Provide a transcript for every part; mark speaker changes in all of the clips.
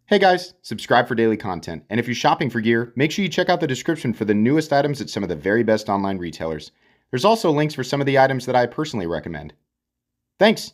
Speaker 1: Hey guys, subscribe for daily content. And if you're shopping for gear, make sure you check out the description for the newest items at some of the very best online retailers. There's also links for some of the items that I personally recommend. Thanks!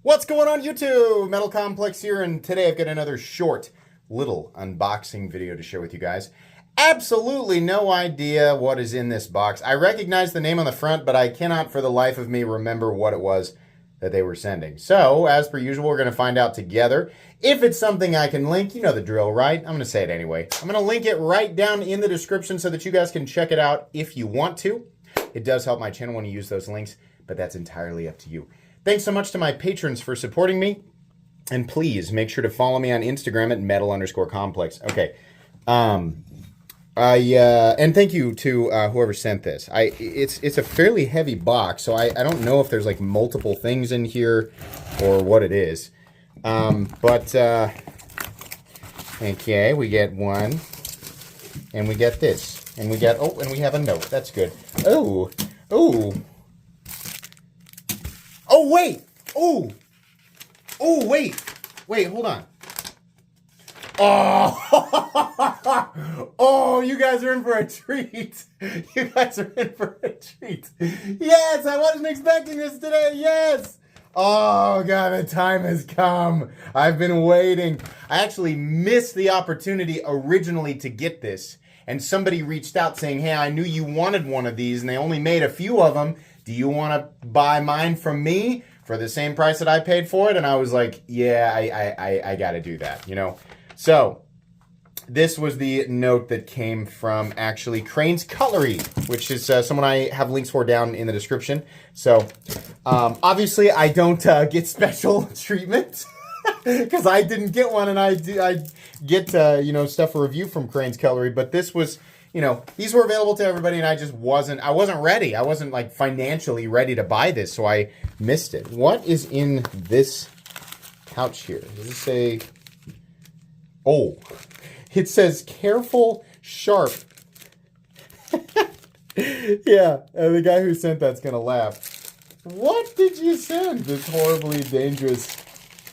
Speaker 1: What's going on YouTube? Metal Complex here, and today I've got another short little unboxing video to share with you guys. Absolutely no idea what is in this box. I recognize the name on the front, but I cannot for the life of me remember what it was that they were sending. So, as per usual, we're going to find out together. If it's something I can link, you know the drill, right? I'm going to say it anyway. I'm going to link it right down in the description so that you guys can check it out if you want to. It does help my channel when you use those links, but that's entirely up to you. Thanks so much to my patrons for supporting me. And please make sure to follow me on Instagram at metal_complex. Okay. And thank you to whoever sent this. It's a fairly heavy box, so I don't know if there's like multiple things in here or what it is. Okay, we get one, and we get this, and we get, and we have a note. That's good. Oh, wait, wait, hold on. Oh, you guys are in for a treat. You guys are in for a treat. Yes, I wasn't expecting this today. Yes. Oh, God, the time has come. I've been waiting. I actually missed the opportunity originally to get this. And somebody reached out saying, hey, I knew you wanted one of these, and they only made a few of them. Do you want to buy mine from me for the same price that I paid for it? And I was like, yeah, I got to do that, you know. So, this was the note that came from actually Crane's Cutlery, which is someone I have links for down in the description. So, obviously I don't get special treatment because I didn't get one, and I get stuff for review from Crane's Cutlery. But this was, these were available to everybody, and I wasn't ready. I wasn't like financially ready to buy this, so I missed it. What is in this pouch here? Does it say? Oh, it says careful, sharp. Yeah, the guy who sent that's going to laugh. What did you send? This horribly dangerous.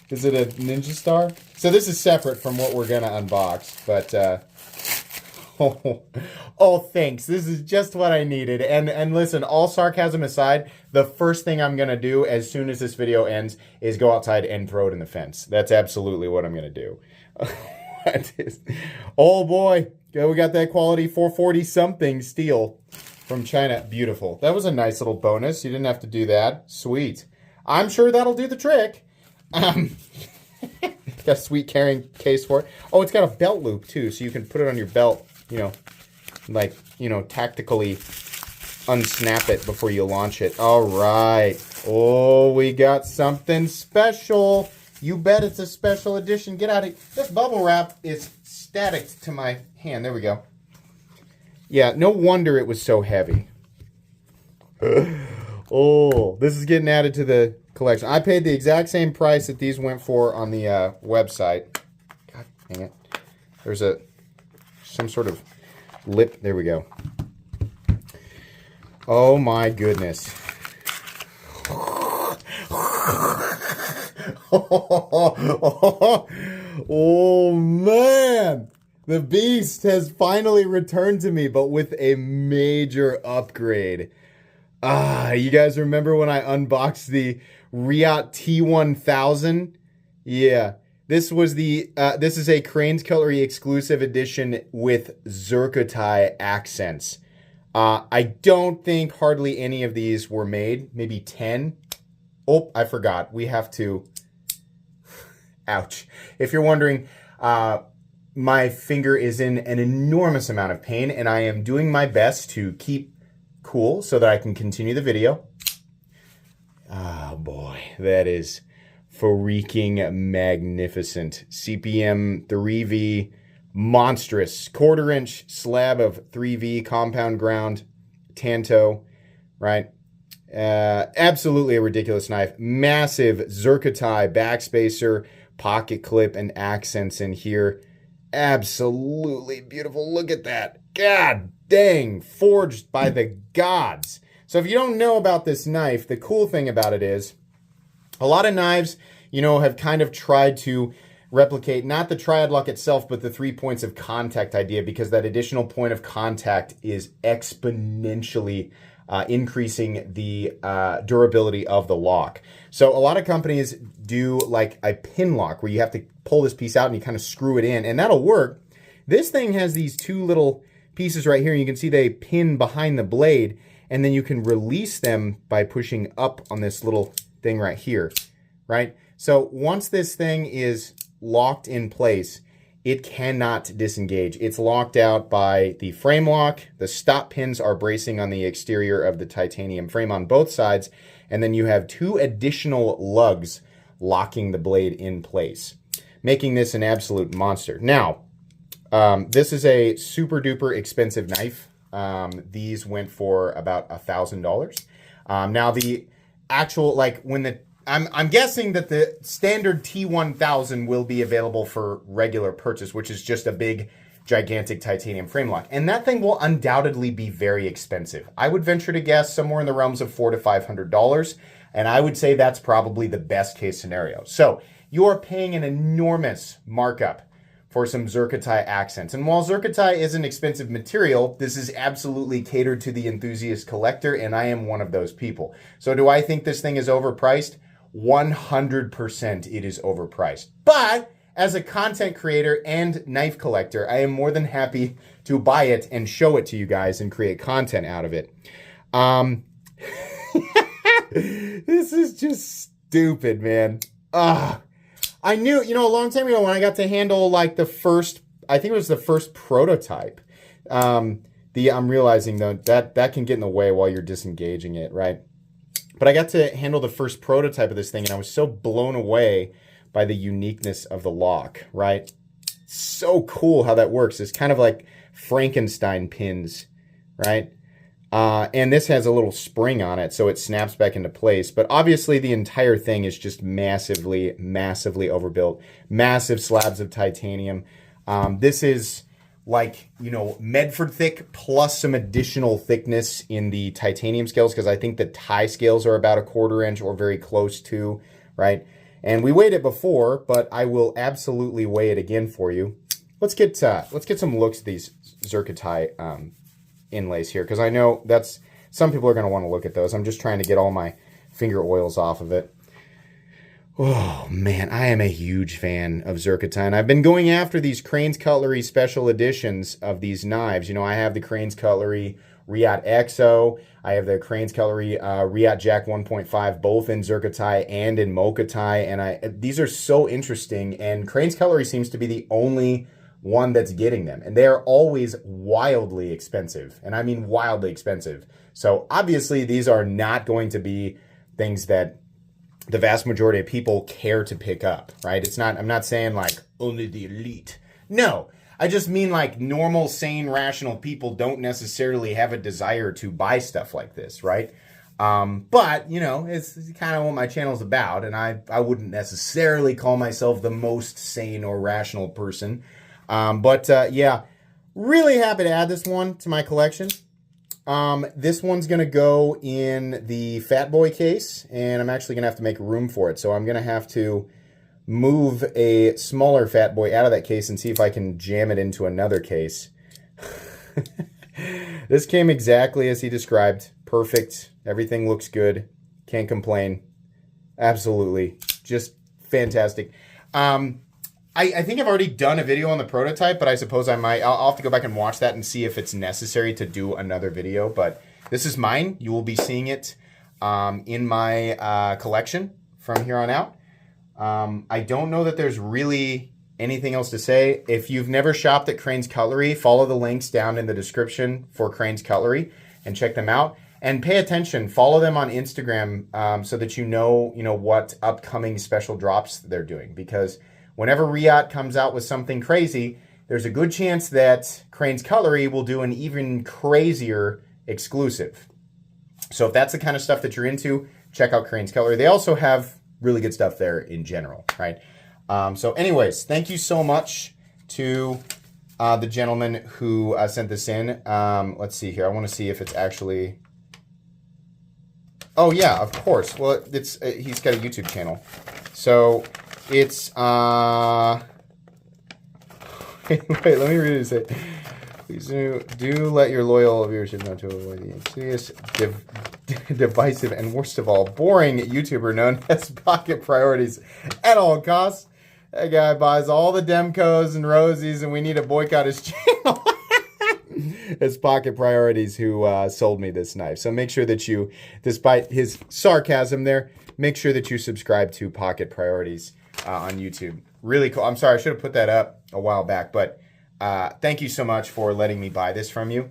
Speaker 1: Is it a ninja star? So this is separate from what we're going to unbox, but oh, thanks. This is just what I needed. And listen, all sarcasm aside, the first thing I'm going to do as soon as this video ends is go outside and throw it in the fence. That's absolutely what I'm going to do. Oh boy, we got that quality 440 something steel from China. Beautiful. That was a nice little bonus. You didn't have to do that. Sweet. I'm sure that'll do the trick. Got a sweet carrying case for it. Oh, it's got a belt loop too, so you can put it on your belt, tactically unsnap it before you launch it. All right. Oh, we got something special. You bet it's a special edition. Get out of here. This bubble wrap is static to my hand. There we go. Yeah, no wonder it was so heavy. Oh, this is getting added to the collection. I paid the exact same price that these went for on the website. God dang it. There's some sort of lip. There we go. Oh my goodness. Oh man, the beast has finally returned to me, but with a major upgrade. You guys remember when I unboxed the Reate T1000? Yeah, this was this is a Crane's Cutlery exclusive edition with Zircuti accents. I don't think hardly any of these were made, maybe 10. Oh, I forgot. We have to... Ouch. If you're wondering, my finger is in an enormous amount of pain, and I am doing my best to keep cool so that I can continue the video. Oh boy, that is freaking magnificent. CPM 3V, monstrous, 1/4-inch slab of 3V compound ground, Tanto, right? Absolutely a ridiculous knife. Massive Zircuti backspacer, pocket clip, and accents in here. Absolutely beautiful. Look at that. God dang. Forged by the gods. So if you don't know about this knife, the cool thing about it is a lot of knives, have kind of tried to replicate not the triad lock itself, but the 3 points of contact idea, because that additional point of contact is exponentially increasing the durability of the lock. So a lot of companies do like a pin lock where you have to pull this piece out and you kind of screw it in, and that'll work. This thing has these two little pieces right here, and you can see they pin behind the blade, and then you can release them by pushing up on this little thing right here, right? So once this thing is locked in place, it cannot disengage. It's locked out by the frame lock. The stop pins are bracing on the exterior of the titanium frame on both sides, and then you have two additional lugs locking the blade in place, making this an absolute monster. Now, this is a super duper expensive knife. These went for about $1,000. Now the actual, like when the, I'm guessing that the standard T1000 will be available for regular purchase, which is just a big, gigantic titanium frame lock. And that thing will undoubtedly be very expensive. I would venture to guess somewhere in the realms of $400 to $500. And I would say that's probably the best case scenario. So you're paying an enormous markup for some Zircuti accents. And while Zircuti is an expensive material, this is absolutely catered to the enthusiast collector, and I am one of those people. So do I think this thing is overpriced? 100% it is overpriced. But as a content creator and knife collector, I am more than happy to buy it and show it to you guys and create content out of it. This is just stupid, man. I knew, you know, a long time ago when I got to handle like the first, I think it was the first prototype. I'm realizing though that can get in the way while you're disengaging it, right? But I got to handle the first prototype of this thing, and I was so blown away by the uniqueness of the lock, right? So cool how that works. It's kind of like Frankenstein pins, right? And this has a little spring on it, so it snaps back into place. But obviously the entire thing is just massively, massively overbuilt. Massive slabs of titanium. This is like, you know, Medford thick plus some additional thickness in the titanium scales, because I think the tie scales are about 1/4 inch or very close to, right? And we weighed it before, but I will absolutely weigh it again for you. Let's get some looks at these Zircuti inlays here, because I know that's, some people are going to want to look at those. I'm just trying to get all my finger oils off of it. Oh man, I am a huge fan of Zircuti, and I've been going after these Cranes Cutlery special editions of these knives. You know, I have the Cranes Cutlery Reate XO, I have the Cranes Cutlery Reate Jack 1.5, both in Zircuti and in Mochatai, and these are so interesting, and Cranes Cutlery seems to be the only one that's getting them, and they are always wildly expensive, and I mean wildly expensive. So obviously these are not going to be things that the vast majority of people care to pick up, right? It's not, I'm not saying like only the elite. No, I just mean like normal, sane, rational people don't necessarily have a desire to buy stuff like this, right? But, you know, it's kind of what my channel's about, and I wouldn't necessarily call myself the most sane or rational person. Yeah, really happy to add this one to my collection. This one's going to go in the Fat Boy case, and I'm actually going to have to make room for it. So I'm going to have to move a smaller Fat Boy out of that case and see if I can jam it into another case. This came exactly as he described. Perfect. Everything looks good. Can't complain. Absolutely. Just fantastic. I think I've already done a video on the prototype, but I suppose I might. I'll have to go back and watch that and see if it's necessary to do another video. But this is mine. You will be seeing it in my collection from here on out. I don't know that there's really anything else to say. If you've never shopped at Cranes Cutlery, follow the links down in the description for Cranes Cutlery and check them out. And pay attention. Follow them on Instagram so that you know what upcoming special drops they're doing, because whenever Reate comes out with something crazy, there's a good chance that Cranes Cutlery will do an even crazier exclusive. So if that's the kind of stuff that you're into, check out Cranes Cutlery. They also have really good stuff there in general, right? So anyways, thank you so much to the gentleman who sent this in. Let's see here. I want to see if it's actually... Oh, yeah, of course. Well, it's he's got a YouTube channel. So It's, wait, let me read it. Please do let your loyal viewership know to avoid the insidious, divisive, and worst of all, boring YouTuber known as Pocket Priorities at all costs. That guy buys all the Demcos and Rosies, and we need to boycott his channel. It's Pocket Priorities who sold me this knife. So make sure that you, despite his sarcasm there, make sure that you subscribe to Pocket Priorities on YouTube. Really cool. I'm sorry, I should have put that up a while back, but thank you so much for letting me buy this from you.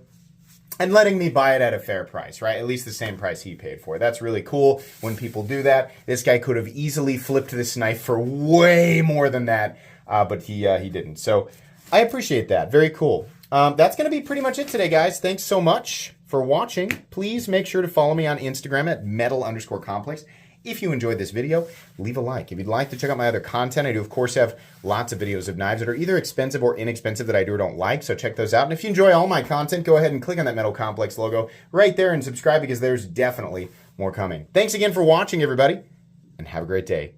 Speaker 1: And letting me buy it at a fair price, right? At least the same price he paid for it. That's really cool when people do that. This guy could have easily flipped this knife for way more than that, but he didn't. So I appreciate that. Very cool. That's going to be pretty much it today, guys. Thanks so much for watching. Please make sure to follow me on Instagram at metal_complex. If you enjoyed this video, leave a like. If you'd like to check out my other content, I do, of course, have lots of videos of knives that are either expensive or inexpensive that I do or don't like, so check those out. And if you enjoy all my content, go ahead and click on that Metal Complex logo right there and subscribe because there's definitely more coming. Thanks again for watching, everybody, and have a great day.